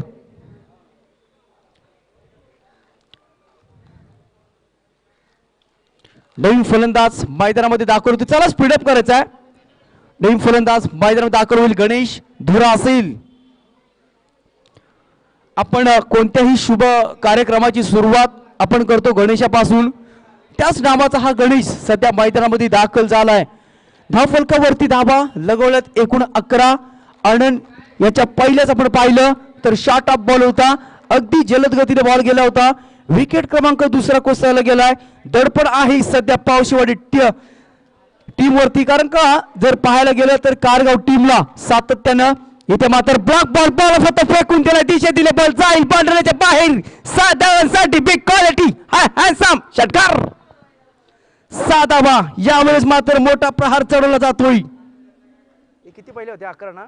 नवीन फलंदाज मैदानामध्ये दाखल होते. चला स्पीडअप करायचा आहे. नवीन फलंदाज मैदानात दाखल होईल. गणेश धुरा असेल. आपण कोणत्याही शुभ कार्यक्रमाची सुरुवात आपण करतो गणेशापासून. त्याच नावाचा हा गणेश सध्या मैदानामध्ये दाखल झालाय. धावफलकावरती धाबा लगवल्यात एकूण 11. आनंद याच्या पहिल्याच आपण पाहिलं तर शॉर्ट ऑफ बॉल होता. अगदी जलद गतीने बॉल गेला होता. विकेट क्रमांक दुसरा कोसळला गेलाय. दडपण आहे सध्या पावशीवाडी टीम वरती. कारण का जर पाहायला गेलं तर कारगाव टीमला सातत्यानं इथे मात्र ब्लॉक बॉल बॉल फक्त फेकून दिला. दिशा दिले बॉल जाईल बांधण्याच्या बाहेर. 7 धावांसाठी बिग क्वालिटी हॅन्डसम षटकार. 6 धावा. यावेळेस मात्र मोठा प्रहार चढवला जातोय. किती पहिले होते 11 ना.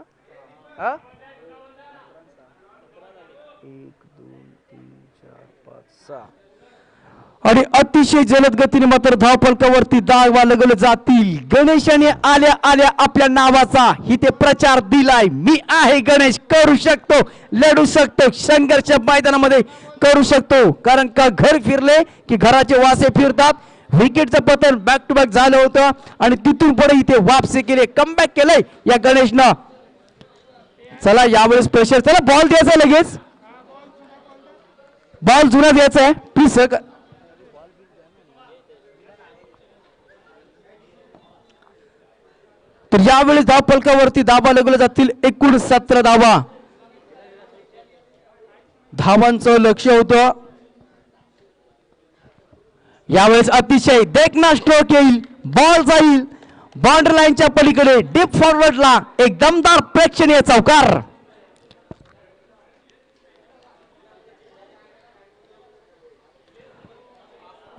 1 2 3 4 5 6 आणि अतिशय जलद गतीने मात्र धावफलकावरती धावा लगवले जातील. गणेशाने आल्या आल्या आपल्या नावाचा इथे प्रचार दिलाय. मी आहे गणेश, करू शकतो, लढू शकतो, संघर्ष मैदानामध्ये करू शकतो. कारण का घर फिरले की घराचे वासे फिरतात. विकेटचं पतन बॅक टू बॅक झालं होतं आणि तिथून पुढे इथे वापसी केले, कमबॅक केलंय या गणेशनं. चला यावेळेस प्रेशर. चला बॉल द्यायचा लगेच. बॉल जुना द्यायचा आहे प्लीज. तर यावेळेस धावफलकावरती धाबा लगवले जातील. एकूण 17 धावा. धावांचं लक्ष होतं. यावेळेस अतिशय देखना स्ट्रोक येईल. बॉल जाईल बाउंड्री लाईनच्या पलीकडे डीप फॉरवर्डला. एक दमदार प्रेक्षणीय चौकार.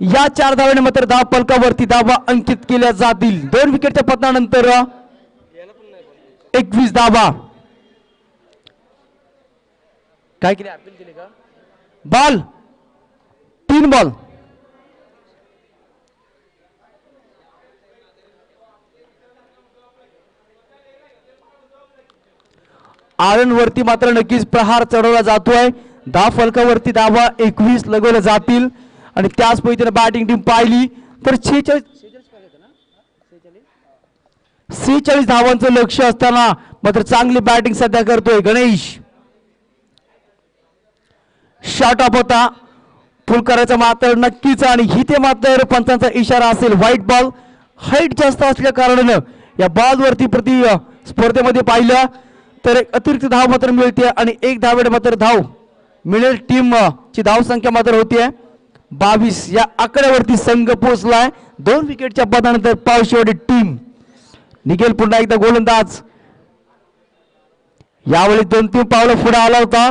या 4 धावांनी मात्र धावफलकावरती धावा अंकित केल्या जातील. 2 विकेटच्या पतनानंतर 21 धावा. काय केले, अपील केले का. Ball 3 ball. आनंद वरती मात्र नक्कीच प्रहार चढवला जातोय. धावफलकावरती धावा 21 लगवल्या जातील. आणि त्याच पद्धतीने बॅटिंग टीम पाहिली तर 46 धावांचं लक्ष असताना मात्र चांगली बॅटिंग सध्या करतोय गणेश. शॉर्ट ऑफ होता. फुल करायचा मात्र नक्कीच. आणि इथे मात्र पंचांचा इशारा असेल. व्हाईट बॉल हाईट जास्त असल्या कारणानं या बॉल वरती प्रति स्पर्धेमध्ये पाहिलं तर एक अतिरिक्त धाव मात्र मिळते आणि 1 धावेने मात्र धाव मिळेल. टीम ची धाव संख्या मात्र होतीये 22. या आकड्यावरती संघ पोहोचलाय. 2 विकेटच्या पदानंतर पावशीवाडी टीम निघेल पुन्हा एकदा गोलंदाज. यावेळी 2-3 पावलं पुढे आला होता.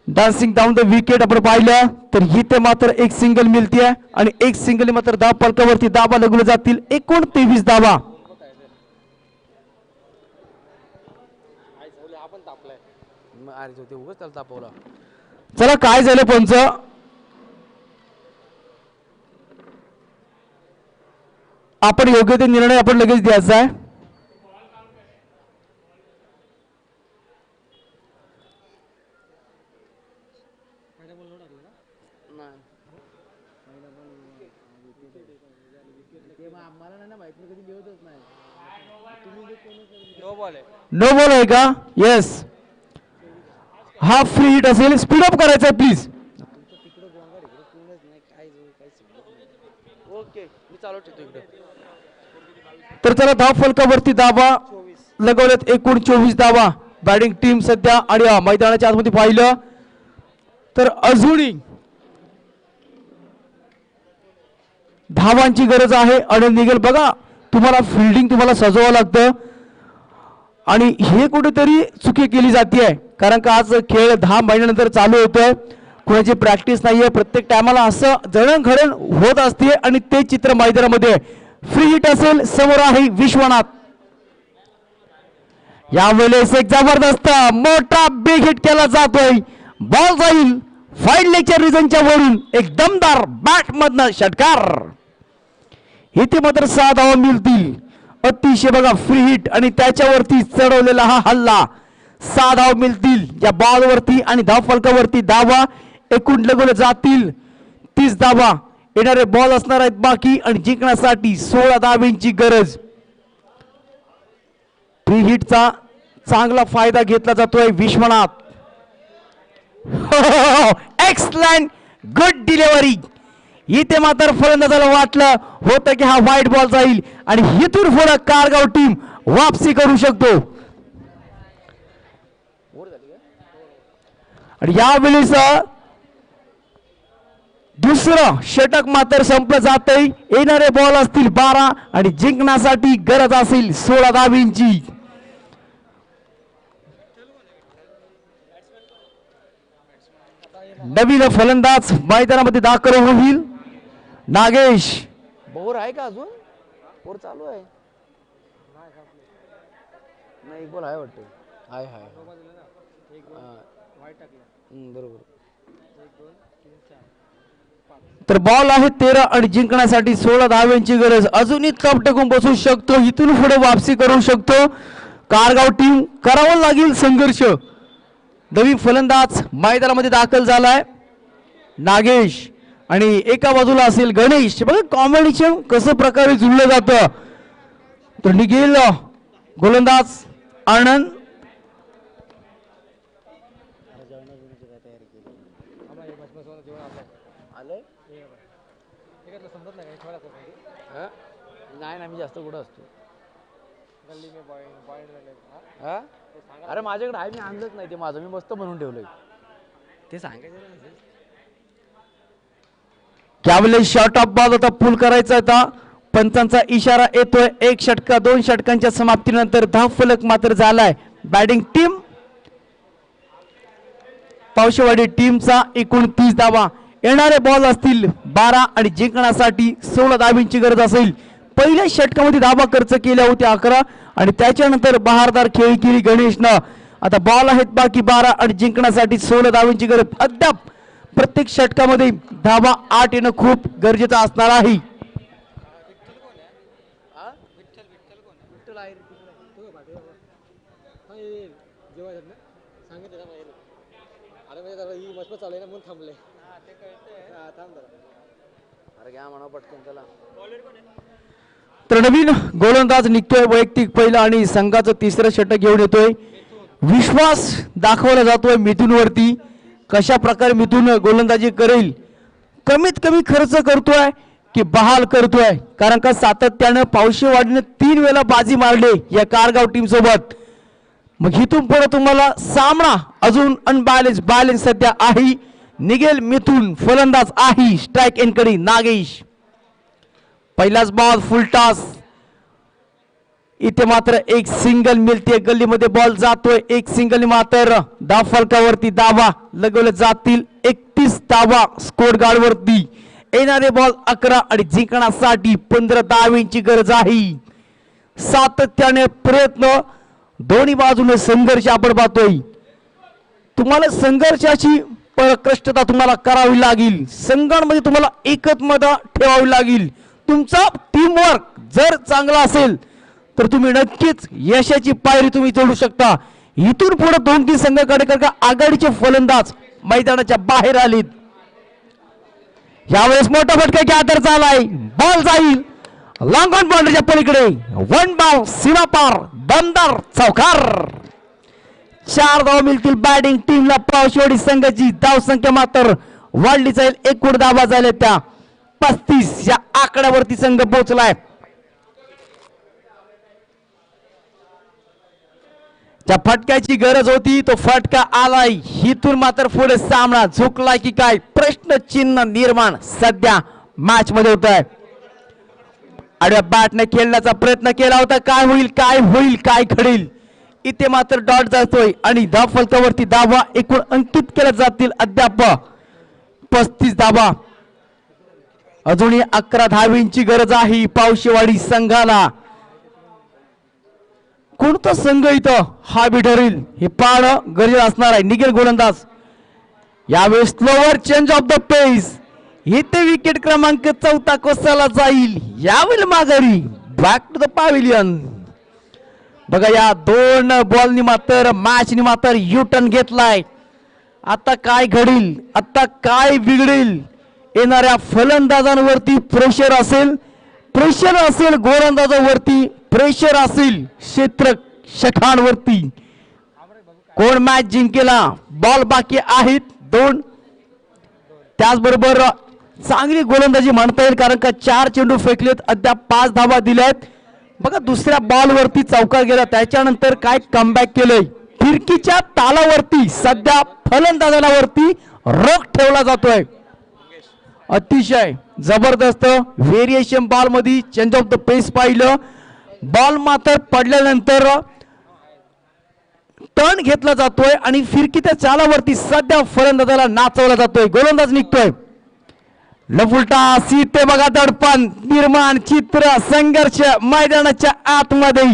डान्सिंग डाऊन द विकेट आपण पाहिलं तर इथे मात्र एक सिंगल मिळते आणि एक सिंगल मात्र धाव फलकावरती धावा लगवले जातील. एकूण 23 धावा. चला काय झालं पंच. आपण योग्य ते निर्णय आपण लगेच द्यायचा आहे. नो बॉल आहे का. येस हा फ्री हिट असेल. स्पीड अप करायचा आहे प्लीज. तर चला धाव फलकावरती धावा लगवल्यात एकूण 24 धावा बॅटिंग टीम सध्या आणि मैदानाच्या आतमध्ये पाहिलं तर अजूनही धावांची गरज आहे आणि निघेल बघा तुम्हाला फिल्डिंग तुम्हाला सजवावं लागतं आणि हे कुठेतरी चुकी केली जाते कारण का आज खेळ 10 महिन्यानंतर चालू होतोय कोणाची प्रॅक्टिस नाहीये प्रत्येक टायमाला असं जडणघडण होत असते आणि ते चित्र मैदानामध्ये फ्री हिट असेल समोर आहे विश्वनाथ यावेळेस एक जबरदस्त मोठा बिग हिट केला जातोय बॉल जाईल फाईड लेक्चर रिजनच्या वरून एक दमदार बॅट मधनं षटकार इथे मात्र 6 धावा मिळतील अतिशय बघा फ्री हिट आणि त्याच्यावरती चढवलेला हा हल्ला 6 धावा मिळतील या बॉल वरती आणि धाव फलकावरती धावा एकूण लगवले जातील 30 धावा येणारे बॉल असणार आहेत बाकी आणि जिंकण्यासाठी 16 धावांची गरज फ्री हिटचा चांगला फायदा घेतला जातोय विश्वनाथ एक्सलंट गुड डिलिव्हरी इथे मात्र फलंदाजाला वाटलं होतं की हा वाईट बॉल जाईल आणि इथून पुढे कारगाव टीम वापसी करू शकतो आणि यावेळेस दुसरं षटक मात्र संपलं जातंय येणारे बॉल असतील 12 आणि जिंकण्यासाठी गरज असेल 16 धावांची नवीन फलंदाज मैदानामध्ये दाखल होईल नागेश बोर आहे का अजून बोर चालू आहे नाही बोल आहे वाटतं हाय हाय बरोबर तर बॉल आहे 13 आणि जिंकण्यासाठी 16 धावांची गरज अजूनही कप टेकून बसू शकतो इथून पुढे वापसी करू शकतो कारगाव टीम करावं लागेल संघर्ष नवीन फलंदाज मैदानामध्ये दाखल झालाय नागेश आणि एका बाजूला असेल गणेश बघा कॉम्बिनेशन कसं प्रकारे जुळलं जातं तर निघेल गोलंदाज आनंद नाही ना मी जास्त कुठं असतो अरे माझ्याकडे आहे मी आणलंच नाही ते माझं मी मस्त बनवून ठेवलंय ते सांगायचं त्यावेळेस शॉर्ट ऑफ बॉल होता पूल करायचा होता पंचांचा इशारा येतोय 1 षटका 2 षटकांच्या समाप्तीनंतर धाव फलक मात्र झालाय बॅटिंग टीम पावशेवाडी टीमचा एकूण 30 धावा येणारे बॉल असतील 12 आणि जिंकण्यासाठी 16 धावांची गरज असेल पहिल्या षटकामध्ये धावा खर्च केल्या होत्या 11 आणि त्याच्यानंतर बहारदार खेळी केली गणेशनं आता बॉल आहेत बाकी 12 आणि जिंकण्यासाठी 16 धावांची गरज अद्याप प्रत्येक षटकामध्ये धावा 8 येणं खूप गरजेचं असणार आहे तर नवीन गोलंदाज निघतोय वैयक्तिक पहिला आणि संघाचं तिसरं षटक घेऊन येतोय विश्वास दाखवला जातोय मिथुनवरती कशा प्रकारे मिथुन गोलंदाजी करेल कमीत कमी खर्च करतोय की बहाल करतोय कारण का सातत्यानं पावशेवाडीने 3 वेळा बाजी मारले या कारगाव टीम सोबत मग इथून पुढे तुम्हाला सामना अजून अनबॅलन्स सध्या आहे निघेल मिथुन फलंदाज आहे स्ट्राइक एनकडी नागेश पहिलाच बॉल फुल टॉस इथे मात्र एक सिंगल मिळते गल्लीमध्ये बॉल जातोय एक सिंगल मात्र धाव फलकावरती धावा लगवले जातील 31 धावा स्कोर गार्ड वरती येणारे बॉल 11 आणि जिंकण्यासाठी 15 धावांची गरज आहे सातत्याने प्रयत्न दोन्ही बाजूने संघर्ष आपण पाहतोय तुम्हाला संघर्षाची प्रकृष्टता तुम्हाला करावी लागेल संघांमध्ये तुम्हाला एकत्मता ठेवावी लागेल तुमचा टीमवर्क जर चांगला असेल तर तुम्ही नक्कीच यशाची पायरी तुम्ही चढू शकता इथून पुढे 2-3 संघाकडे का आघाडीचे फलंदाज मैदानाच्या बाहेर आलेत यावेळेस मोठा फटका घ्या झालाय बॉल जाईल लॉंग ऑन बाउंड्रीच्या पलीकडे 1 बाउंड सीमा पार दमदार चौकार 4 धावा मिळतील बॅटिंग टीमला पावशेवाडी संघाची धाव संख्या मात्र वाढली जाईल एकूण धावा झाल्या त्या 35 या आकड्यावरती संघ पोहोचलाय. ज्या फटक्याची गरज होती तो फटका आलाय. इथून मात्र पुढे सामना झुकलाय की काय प्रश्न चिन्ह निर्माण सध्या मॅच मध्ये होत आहे. आडव्या बॅटने खेळण्याचा प्रयत्न केला होता. काय होईल काय होईल काय घडेल. इथे मात्र डॉट जातोय आणि धाव फलकावरती धावा एकूण अंकित केल्या जातील. अद्याप 35 धावा. अजूनही 11 धावींची गरज आहे पावशेवाडी संघाला. कोणता संघ इथं हा बी ठरेल हे पाहणं गरजेचं असणार आहे. निघेल गोलंदाज यावेळेस स्लोवर चेंज ऑफ द पेस. इथे विकेट क्रमांक 14 कोसाला जाईल. यावेळी माघारी बॅक टू द पॅव्हिलियन. बघा या 2 बॉलनी मात्र मॅचनी मात्र यू टर्न घेतलाय. आता काय घडेल आता काय बिघडेल. येणाऱ्या फलंदाजांवरती प्रेशर असेल गोलंदाजावरती प्रेशर असेल क्षेत्ररक्षकांवरती. कोण मॅच जिंकेला. बॉल बाकी आहेत 2. त्याचबरोबर चांगली गोलंदाजी म्हणता येईल कारण का 4 चेंडू फेकलेत अद्याप 5 धावा दिल्यात. बघा दुसऱ्या बॉलवरती चौकार गेला त्याच्यानंतर काय कमबॅक केलंय. फिरकीच्या तालावरती सध्या फलंदाजावरती रोख ठेवला जातोय. अतिशय जबरदस्त व्हेरिएशन बॉल मध्ये चेंज ऑफ द पेस पाहिलं. बॉल मात्र पडल्यानंतर टर्न घेतला जातोय आणि फिरकीच्या चालावरती सध्या फलंदाजाला नाचवला जातोय. गोलंदाज निघतोय. लफुलटा सीते बघा दडपण निर्माण चित्र संघर्ष मैदानाच्या आतमध्ये.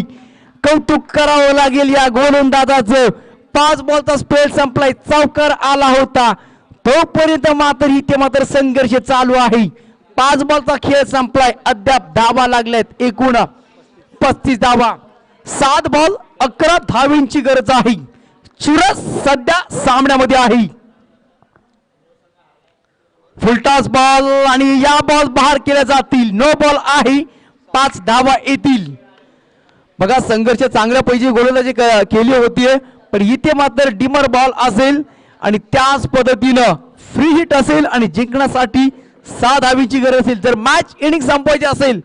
कौतुक करावं लागेल या गोलंदाजाचं. 5 बॉलचा स्पेल संपलाय. चौकार आला होता तोपर्यंत मात्र इथे मात्र संघर्ष चालू आहे. 5 बॉलचा खेळ संपलाय. अद्याप धावा लागल्यात एकूण 35 धावा. 7 बॉल 11 धावींची गरज आहे. चुरस सध्या सामन्यामध्ये आहे. फुलटॉस बॉल आणि या बॉल बाहेर केल्या जातील. नो बॉल आहे. 5 धावा येतील. बघा संघर्ष चांगल्या पैकी गोलंदाजी केली होतीये पण इथे मात्र डिमर बॉल असेल आणि त्याच पद्धतीनं फ्री हिट असेल आणि जिंकण्यासाठी 6 धावींची गरज असेल. जर मॅच इनिंग संपवायची असेल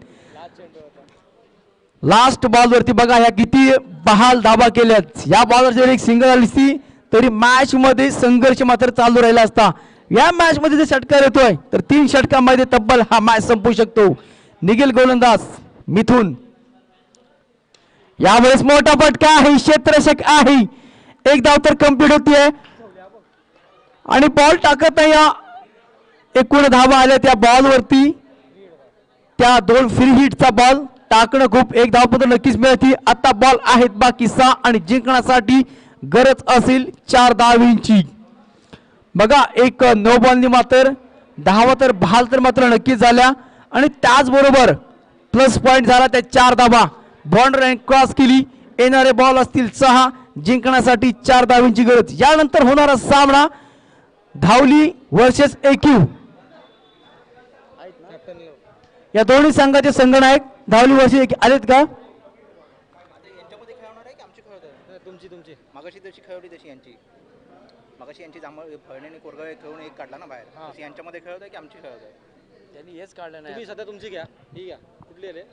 लास्ट बॉल वरती बघा ह्या किती बहाल धावा केल्यात. या बॉलवर जर एक सिंगल आली असती तरी मॅच मध्ये संघर्ष मात्र चालू राहिला असता. या मॅच मध्ये जर षटकार येतोय तर 3 षटकांमध्ये तब्बल हा मॅच संपू शकतो. निघेल गोलंदाज मिथून. यावेळेस मोठा फटका आहे. क्षेत्ररक्षक आहे. एक धाव तर कंप्लीट होतीये आणि बॉल टाकत नाही. या एकूण धावा आल्या त्या बॉल वरती. त्या 2 फ्री हिटचा बॉल टाकणं खूप. एक धाव पण नक्कीच मिळते. आता बॉल आहेत बाकी 6 आणि जिंकण्यासाठी गरज असेल 4 धावींची. बघा एक नो बॉलनी मात्र धावा तर बहाल तर मात्र नक्कीच झाल्या आणि त्याचबरोबर प्लस पॉइंट झाला त्या 4 धावा. बाउंड्री क्रॉस केली. येणारे बॉल असतील 6. जिंकण्यासाठी 4 धावींची गरज. यानंतर होणारा सामना धावली वर्सेस AQ. या दोन्ही संघाचे संघनायक धावली वर्सेस AQ आलेत का. यांच्यामध्ये खेळणार आहे की आमची खेळत तुमची मागाशी जशी खेळवली तशी यांची. मागाशी यांची फळण्याने कोरगाव खेळून एक काढला ना बाहेर. तशी यांच्यामध्ये खेळत आहे की आमची खेळत आहे. त्यांनी हेच काढलं नाही. तुम्ही सध्या तुमची घ्या ही घ्या कुठली आहे रे.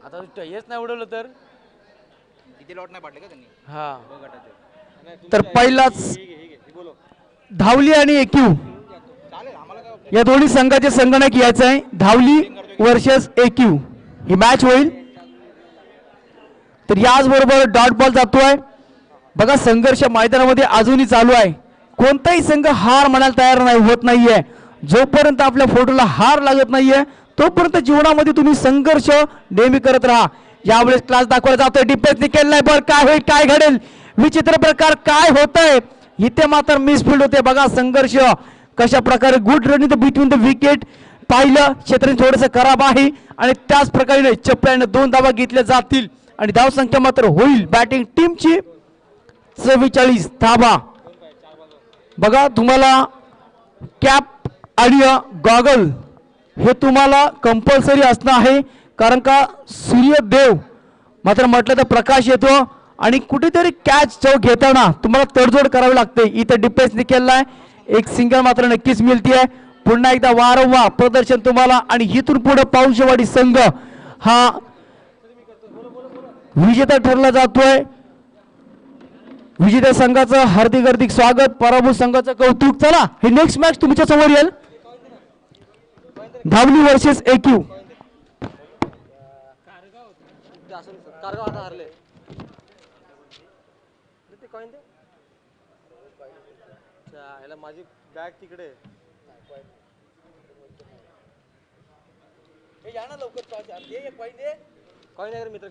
आता हेच नाही उडवलं तर किती लॉट नाही पाडले का त्यांनी. हा तर पहिलाच धावली आणि AQ चालेल आम्हाला काय. या दोन्ही संघाचे संघनायक यायचं आहे. धावली वर्सेस AQ ही मॅच होईल. तर याचबरोबर डॉट बॉल जातोय. बघा संघर्ष मैदानामध्ये अजूनही चालू आहे. कोणताही संघ हार म्हणायला तयार नाही होत नाहीये. जोपर्यंत आपल्या फोटोला हार लागत नाहीये तोपर्यंत जीवनामध्ये तुम्ही संघर्ष नेहमी करत राहा. यावेळेस क्लास दाखवला जातोय. डिफेन्सने केलाय बॉल. काय होईल काय घडेल. विचित्र प्रकार काय होतंय. इथे मात्र मिसफिल्ड होते. बघा संघर्ष कशा प्रकारे. Good running between the wicket पाहिलं. क्षेत्र थोडंसं खराब आहे आणि त्याच प्रकारे चपल्याने 2 धावा घेतल्या जातील आणि धावसंख्या मात्र होईल बॅटिंग टीमची 44 धावा. बघा तुम्हाला कॅप आणि गॉगल हे तुम्हाला कंपल्सरी असणं आहे कारण का सूर्यदेव मात्र म्हटलं तर प्रकाश येतो आणि कुठेतरी कॅच जो घेताना तुम्हाला तडजोड करावी लागते. इथे डिफेन्सने केलाय. एक सिंगल मात्र नक्कीच मिळते. पुन्हा एकदा वारंवार प्रदर्शन तुम्हाला आणि इथून पुढे पाऊसवाडी संघ हा विजेता ठरला जातोय. विजेत्या संघाचं हार्दिक हार्दिक स्वागत, पराभूत संघाचं कौतुक. चला हे नेक्स्ट मॅच तुमच्या समोर येईल. धावली वर्सेस AQ. माझी बॅग तिकडे या ना लवकर. कॉइन मित्र